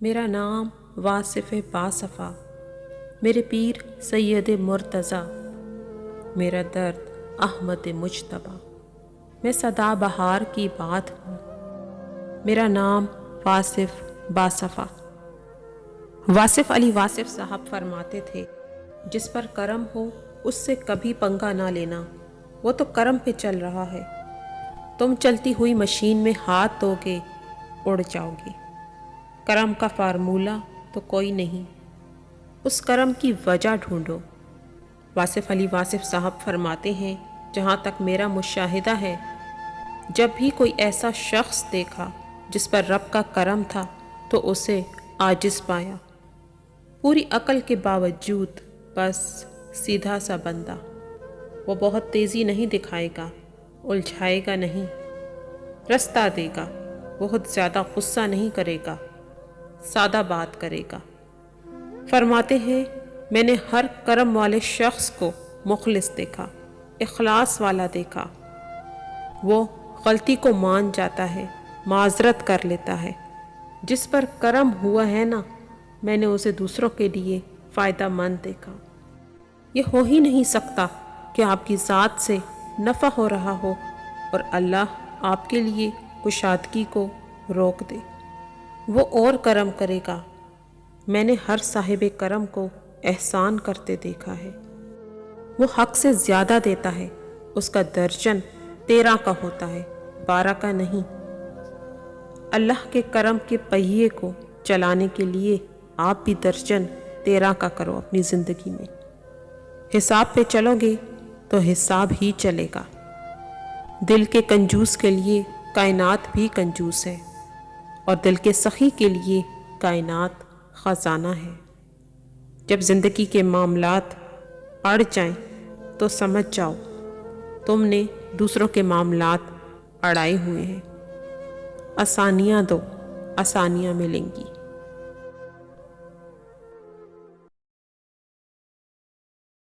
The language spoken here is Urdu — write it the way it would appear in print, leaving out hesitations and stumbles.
میرا نام واصف باصفا، میرے پیر سید مرتضیٰ، میرا درد احمد مجتبیٰ، میں سدا بہار کی بات ہوں، میرا نام واصف باصفا۔ واصف علی واصف صاحب فرماتے تھے، جس پر کرم ہو اس سے کبھی پنگا نہ لینا، وہ تو کرم پہ چل رہا ہے، تم چلتی ہوئی مشین میں ہاتھ دو گے اڑ جاؤ گے۔ کرم کا فارمولہ تو کوئی نہیں، اس کرم کی وجہ ڈھونڈو۔ واصف علی واصف صاحب فرماتے ہیں، جہاں تک میرا مشاہدہ ہے، جب بھی کوئی ایسا شخص دیکھا جس پر رب کا کرم تھا تو اسے عاجز پایا، پوری عقل کے باوجود بس سیدھا سا بندہ۔ وہ بہت تیزی نہیں دکھائے گا، الجھائے گا نہیں، رستہ دے گا، بہت زیادہ غصہ نہیں کرے گا، سادہ بات کرے گا۔ فرماتے ہیں، میں نے ہر کرم والے شخص کو مخلص دیکھا، اخلاص والا دیکھا۔ وہ غلطی کو مان جاتا ہے، معذرت کر لیتا ہے۔ جس پر کرم ہوا ہے نا، میں نے اسے دوسروں کے لیے فائدہ مند دیکھا۔ یہ ہو ہی نہیں سکتا کہ آپ کی ذات سے نفع ہو رہا ہو اور اللہ آپ کے لیے کشادگی کو روک دے۔ وہ اور کرم کرے گا۔ میں نے ہر صاحب کرم کو احسان کرتے دیکھا ہے۔ وہ حق سے زیادہ دیتا ہے، اس کا درجن 13 کا ہوتا ہے، 12 کا نہیں۔ اللہ کے کرم کے پہیے کو چلانے کے لیے آپ بھی درجن 13 کا کرو اپنی زندگی میں۔ حساب پہ چلو گے تو حساب ہی چلے گا۔ دل کے کنجوس کے لیے کائنات بھی کنجوس ہے، اور دل کے سخی کے لیے کائنات خزانہ ہے۔ جب زندگی کے معاملات اڑ جائیں تو سمجھ جاؤ تم نے دوسروں کے معاملات اڑائے ہوئے ہیں۔ آسانیاں دو، آسانیاں ملیں گی۔